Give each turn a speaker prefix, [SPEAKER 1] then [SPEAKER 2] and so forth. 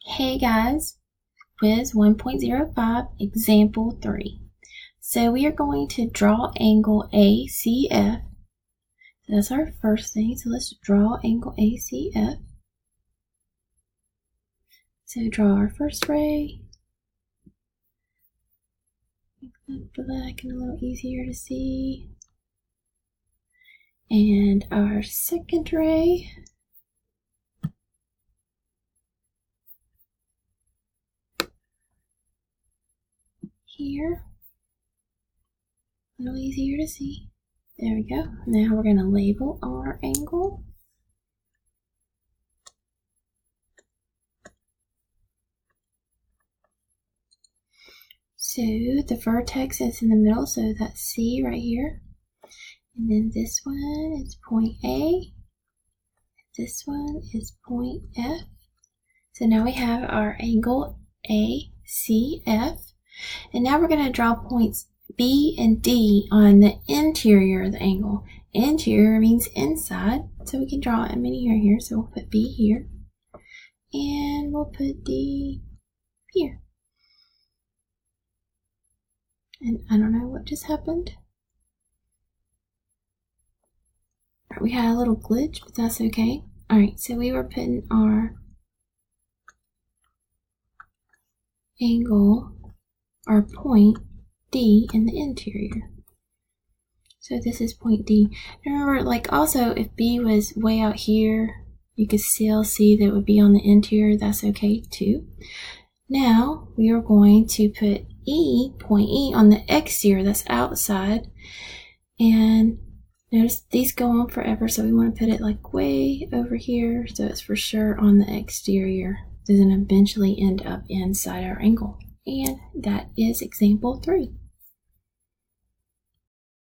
[SPEAKER 1] Hey guys, quiz 1.05, example 3. So we are going to draw angle ACF. So that's our first thing. So let's draw angle ACF. So draw our first ray. Make that black and a little easier to see. And our second ray. Here. A little easier to see. There we go. Now we're going to label our angle. So the vertex is in the middle, so that's C right here. And then this one is point A. This one is point F. So now we have our angle ACF. And now we're going to draw points B and D on the interior of the angle. Interior means inside, so we can draw a mini here. So we'll put B here, and we'll put D here. And I don't know what just happened. We had a little glitch, but that's okay. Alright, so we were putting our angle, our point D in the interior. So this is point D. Remember, like also if B was way out here, you could still see that it would be on the interior. That's okay too. Now we are going to put E, point E, on the exterior, that's outside. And notice these go on forever, so we want to put it like way over here, so it's for sure on the exterior. Doesn't eventually end up inside our angle. And that is example 3.